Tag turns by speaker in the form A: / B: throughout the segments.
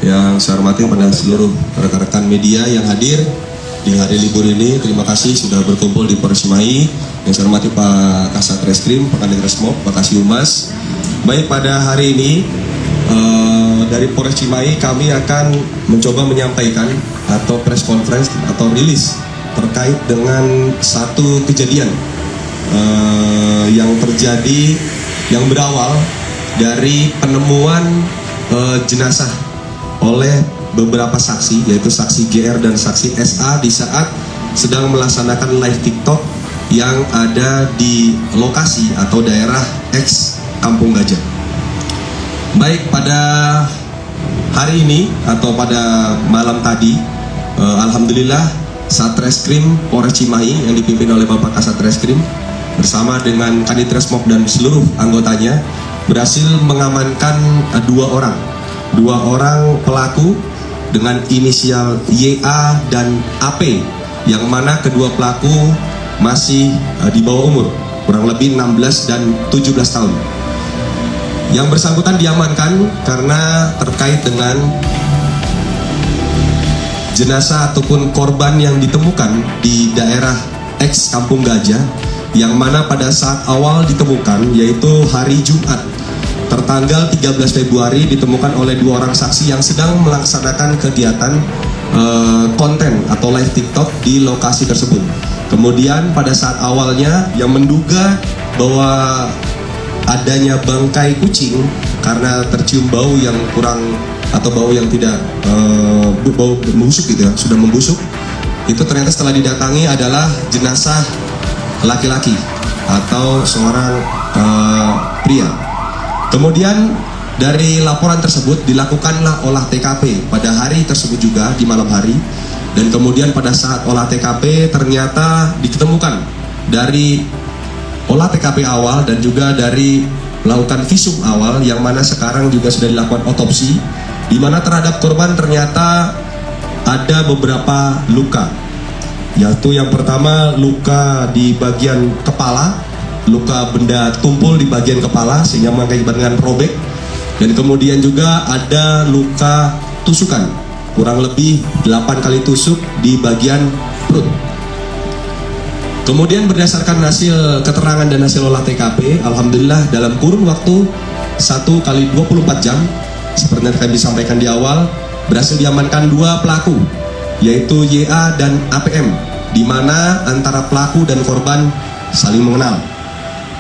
A: Yang saya hormati pada seluruh rekan-rekan media yang hadir di hari libur ini, terima kasih sudah berkumpul di Polres Cimahi. Yang saya hormati Pak Kasat Reskrim, Pak Kadit Resmob, Pak Kasih Humas. Baik, pada hari ini dari Polres Cimahi kami akan mencoba menyampaikan atau press conference atau rilis terkait dengan satu kejadian yang terjadi, yang berawal dari penemuan jenazah oleh beberapa saksi, yaitu saksi GR dan saksi SA di saat sedang melaksanakan live TikTok yang ada di lokasi atau daerah X Kampung Gajah. Baik, pada hari ini atau pada malam tadi, alhamdulillah Satreskrim Polres Cimahi yang dipimpin oleh Bapak Kasat Reskrim bersama dengan Kadit Resmob dan seluruh anggotanya berhasil mengamankan dua orang pelaku dengan inisial YA dan AP, yang mana kedua pelaku masih di bawah umur, kurang lebih 16 dan 17 tahun. Yang bersangkutan diamankan karena terkait dengan jenazah ataupun korban yang ditemukan di daerah X Kampung Gajah, yang mana pada saat awal ditemukan, yaitu hari Jumat tertanggal 13 Februari ditemukan oleh dua orang saksi yang sedang melaksanakan kegiatan konten atau live TikTok di lokasi tersebut. Kemudian pada saat awalnya yang menduga bahwa adanya bangkai kucing karena tercium bau yang kurang atau bau yang tidak bau membusuk gitu ya, sudah membusuk. Itu ternyata setelah didatangi adalah jenazah laki-laki atau seorang pria. Kemudian dari laporan tersebut dilakukanlah olah TKP pada hari tersebut juga di malam hari, dan kemudian pada saat olah TKP ternyata ditemukan dari olah TKP awal dan juga dari melakukan visum awal, yang mana sekarang juga sudah dilakukan otopsi, di mana terhadap korban ternyata ada beberapa luka, yaitu yang pertama luka di bagian kepala, luka benda tumpul di bagian kepala sehingga mengakibatkan robek, dan kemudian juga ada luka tusukan kurang lebih 8 kali tusuk di bagian perut. Kemudian berdasarkan hasil keterangan dan hasil olah TKP, alhamdulillah dalam kurun waktu 1 kali 24 jam seperti yang kami sampaikan di awal, berhasil diamankan dua pelaku, yaitu YA dan APM, di mana antara pelaku dan korban saling mengenal.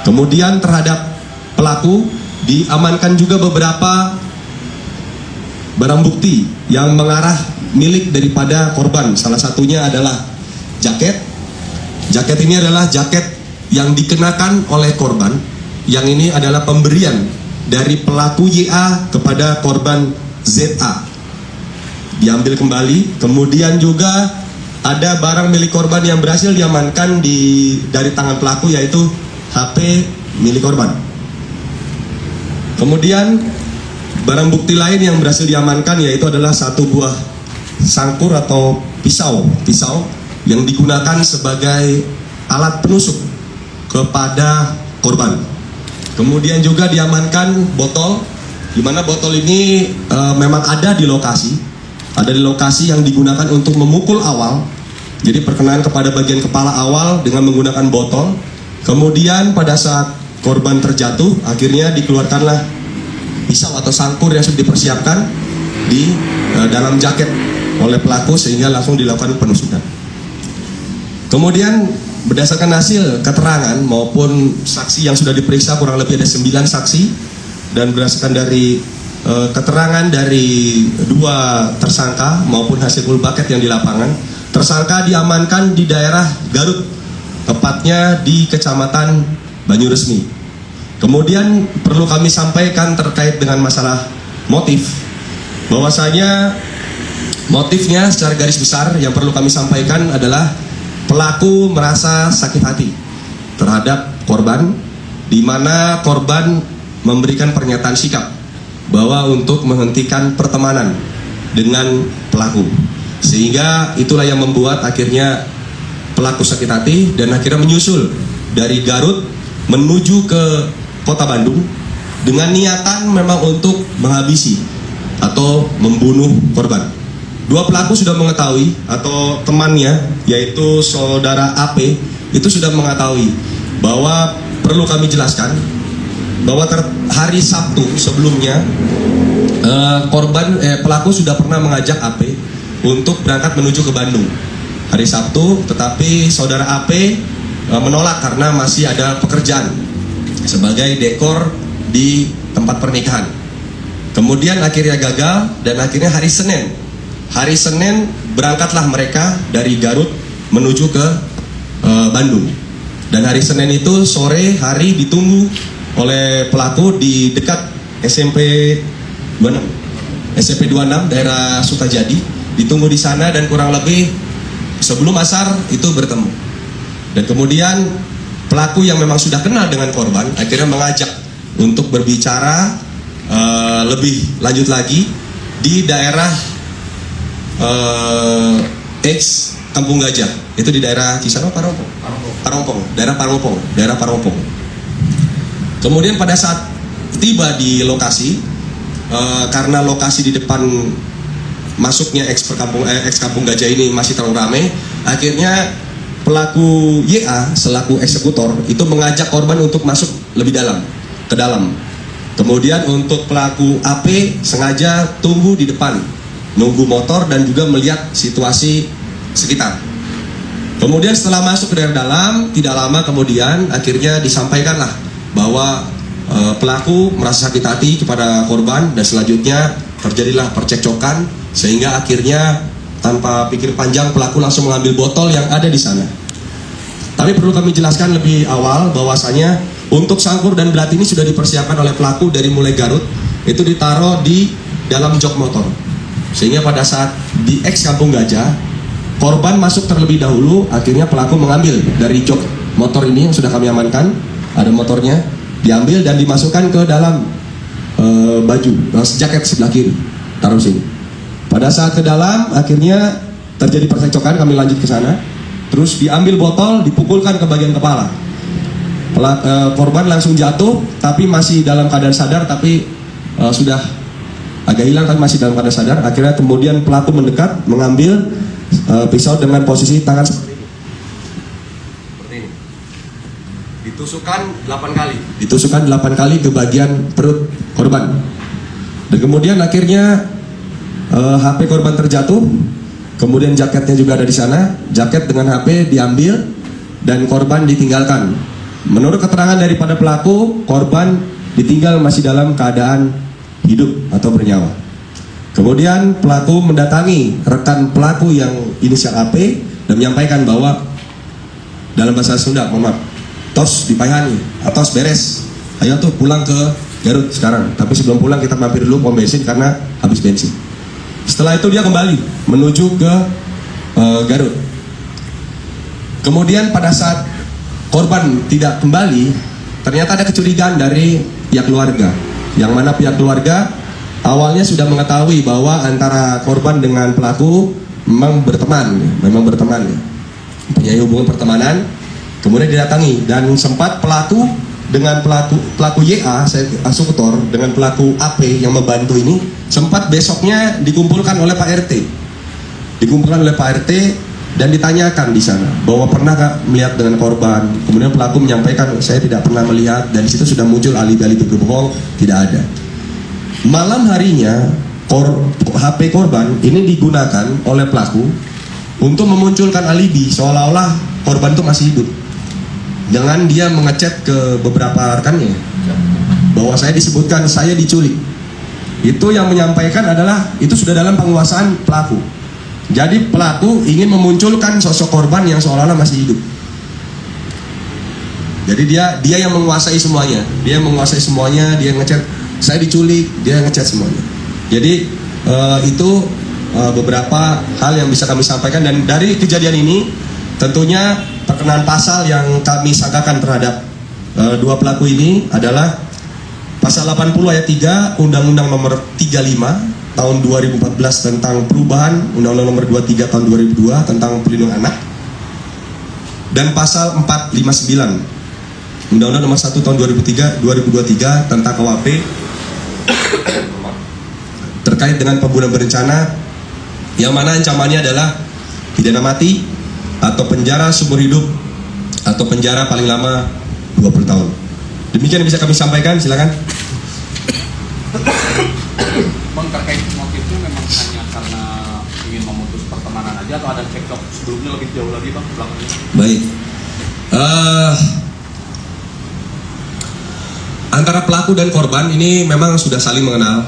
A: Kemudian terhadap pelaku diamankan juga beberapa barang bukti yang mengarah milik daripada korban. Salah satunya adalah jaket. Jaket ini adalah jaket yang dikenakan oleh korban, yang ini adalah pemberian dari pelaku YA kepada korban ZA. Diambil kembali. Kemudian juga ada barang milik korban yang berhasil diamankan dari tangan pelaku, yaitu HP milik korban. Kemudian barang bukti lain yang berhasil diamankan yaitu adalah satu buah sangkur atau pisau yang digunakan sebagai alat penusuk kepada korban. Kemudian juga diamankan botol, di mana botol ini memang ada di lokasi yang digunakan untuk memukul awal. Jadi perkenaan kepada bagian kepala awal dengan menggunakan botol. Kemudian pada saat korban terjatuh, akhirnya dikeluarkanlah pisau atau sangkur yang sudah dipersiapkan di dalam jaket oleh pelaku sehingga langsung dilakukan penusukan. Kemudian berdasarkan hasil keterangan maupun saksi yang sudah diperiksa, kurang lebih ada 9 saksi, dan berdasarkan dari keterangan dari dua tersangka maupun hasil full bucket yang di lapangan, tersangka diamankan di daerah Garut, tepatnya di Kecamatan Banyuresmi. Kemudian perlu kami sampaikan terkait dengan masalah motif, bahwasanya motifnya secara garis besar yang perlu kami sampaikan adalah pelaku merasa sakit hati terhadap korban, di mana korban memberikan pernyataan sikap bahwa untuk menghentikan pertemanan dengan pelaku, sehingga itulah yang membuat akhirnya pelaku sakit hati dan akhirnya menyusul dari Garut menuju ke Kota Bandung dengan niatan memang untuk menghabisi atau membunuh korban. Dua pelaku sudah mengetahui, atau temannya yaitu saudara AP itu sudah mengetahui bahwa perlu kami jelaskan bahwa hari Sabtu sebelumnya pelaku sudah pernah mengajak AP untuk berangkat menuju ke Bandung hari Sabtu, tetapi saudara AP menolak karena masih ada pekerjaan sebagai dekor di tempat pernikahan. Kemudian akhirnya gagal dan akhirnya hari Senin berangkatlah mereka dari Garut menuju ke Bandung. Dan hari Senin itu sore hari ditunggu oleh pelaku di dekat SMP 26 daerah Sukajadi, ditunggu di sana dan kurang lebih sebelum asar itu bertemu. Dan kemudian pelaku yang memang sudah kenal dengan korban akhirnya mengajak untuk berbicara lebih lanjut lagi di daerah X Kampung Gajah, itu di daerah Cisarua daerah Parompong. Kemudian pada saat tiba di lokasi, karena lokasi di depan masuknya X Kampung Gajah ini masih terlalu ramai, akhirnya pelaku YA selaku eksekutor itu mengajak korban untuk masuk lebih ke dalam. Kemudian untuk pelaku AP sengaja tunggu di depan, nunggu motor dan juga melihat situasi sekitar. Kemudian setelah masuk ke daerah dalam, tidak lama kemudian akhirnya disampaikanlah bahwa pelaku merasa sakit hati kepada korban dan selanjutnya terjadilah percekcokan, sehingga akhirnya tanpa pikir panjang pelaku langsung mengambil botol yang ada di sana. Tapi perlu kami jelaskan lebih awal bahwasanya untuk sangkur dan belat ini sudah dipersiapkan oleh pelaku dari mulai Garut, itu ditaruh di dalam jok motor. Sehingga pada saat di X Kampung Gajah, korban masuk terlebih dahulu, akhirnya pelaku mengambil dari jok motor ini yang sudah kami amankan, ada motornya, diambil dan dimasukkan ke dalam baju, jaket sebelah kiri, taruh sini. Pada saat ke dalam, akhirnya terjadi percekcokan, kami lanjut ke sana. Terus diambil botol, dipukulkan ke bagian kepala. Korban langsung jatuh, tapi masih dalam keadaan sadar, tapi sudah agak hilang, tapi masih dalam keadaan sadar. Akhirnya kemudian pelaku mendekat, mengambil pisau dengan posisi tangan seperti ini. Ditusukkan 8 kali. Ditusukkan 8 kali ke bagian perut korban. Dan kemudian akhirnya HP korban terjatuh. Kemudian jaketnya juga ada di sana. Jaket dengan HP diambil dan korban ditinggalkan. Menurut keterangan daripada pelaku, korban ditinggal masih dalam keadaan hidup atau bernyawa. Kemudian pelaku mendatangi rekan pelaku yang inisial AP dan menyampaikan bahwa dalam bahasa Sunda, tos dipayani, atos beres, ayo tuh pulang ke Garut sekarang. Tapi sebelum pulang kita mampir dulu pom bensin karena habis bensin. Setelah itu dia kembali menuju ke Garut. Kemudian pada saat korban tidak kembali, ternyata ada kecurigaan dari pihak keluarga, yang mana pihak keluarga awalnya sudah mengetahui bahwa antara korban dengan pelaku memang berteman, mempunyai hubungan pertemanan. Kemudian didatangi dan sempat pelaku dengan pelaku YA, eksekutor, dengan pelaku AP yang membantu ini sempat besoknya dikumpulkan oleh Pak RT. Dan ditanyakan di sana bahwa pernah gak melihat dengan korban. Kemudian pelaku menyampaikan saya tidak pernah melihat, dan di situ sudah muncul alibi-alibi berbohong, tidak ada. Malam harinya HP korban ini digunakan oleh pelaku untuk memunculkan alibi seolah-olah korban itu masih hidup. Dengan dia mengechat ke beberapa rekannya bahwa saya disebutkan saya diculik. Itu yang menyampaikan adalah itu sudah dalam penguasaan pelaku. Jadi pelaku ingin memunculkan sosok korban yang seolah-olah masih hidup. Jadi dia yang menguasai semuanya. Dia ngechat saya diculik, dia ngechat semuanya. Jadi itu beberapa hal yang bisa kami sampaikan, dan dari kejadian ini tentunya perkenaan pasal yang kami sangkakan terhadap dua pelaku ini adalah pasal 80 ayat 3 Undang-Undang nomor 35 tahun 2014 tentang perubahan Undang-Undang nomor 23 tahun 2002 tentang perlindungan anak, dan pasal 459 Undang-Undang nomor 1 tahun 2023 tentang KUHP terkait dengan pembunuhan berencana yang mana ancamannya adalah pidana mati atau penjara seumur hidup atau penjara paling lama 20 tahun. Demikian yang bisa kami sampaikan, silakan.
B: Bang, terkait motifnya memang hanya karena ingin memutus pertemanan aja atau ada cekcok sebelumnya lebih jauh lagi Bang belakangnya?
A: Baik. Antara pelaku dan korban ini memang sudah saling mengenal,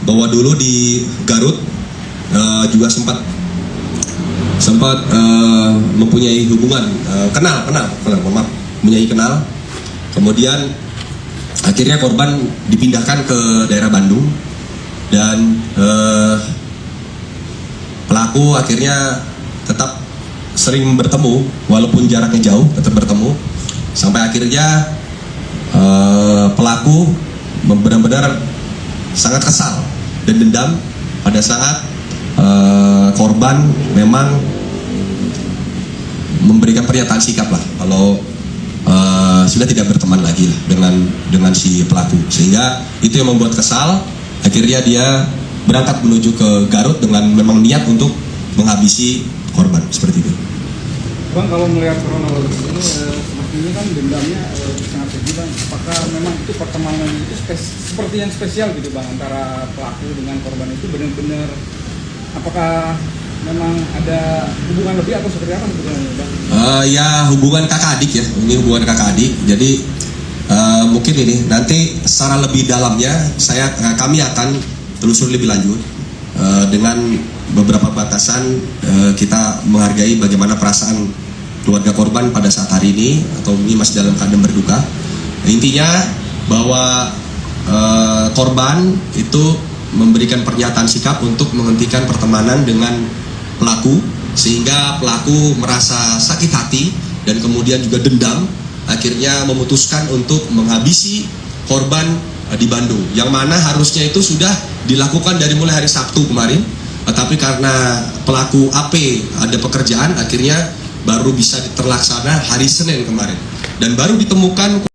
A: bahwa dulu di Garut juga sempat mempunyai hubungan, mempunyai kenal. Kemudian akhirnya korban dipindahkan ke daerah Bandung dan pelaku akhirnya tetap sering bertemu walaupun jaraknya jauh, tetap bertemu sampai akhirnya pelaku benar-benar sangat kesal dan dendam pada saat korban memang memberikan pernyataan sikap lah kalau sudah tidak berteman lagi lah dengan si pelaku, sehingga itu yang membuat kesal. Akhirnya dia berangkat menuju ke Garut dengan memang niat untuk menghabisi korban, seperti itu.
C: Bang, kalau melihat kronologis ini sepertinya kan dendamnya sangat tinggi Bang. Apakah memang itu pertemanan itu seperti yang spesial gitu Bang, antara pelaku dengan korban itu benar-benar, apakah memang ada hubungan lebih atau seperti apa sebetulnya Bang?
A: Ya hubungan kakak adik ya, ini hubungan kakak adik. Jadi mungkin ini nanti secara lebih dalamnya kami akan telusuri lebih lanjut dengan beberapa batasan. Kita menghargai bagaimana perasaan keluarga korban pada saat hari ini, atau ini masih dalam keadaan berduka. Intinya bahwa korban itu memberikan pernyataan sikap untuk menghentikan pertemanan dengan pelaku, sehingga pelaku merasa sakit hati dan kemudian juga dendam, akhirnya memutuskan untuk menghabisi korban di Bandung, yang mana harusnya itu sudah dilakukan dari mulai hari Sabtu kemarin, tetapi karena pelaku AP ada pekerjaan, akhirnya baru bisa terlaksana hari Senin kemarin, dan baru ditemukan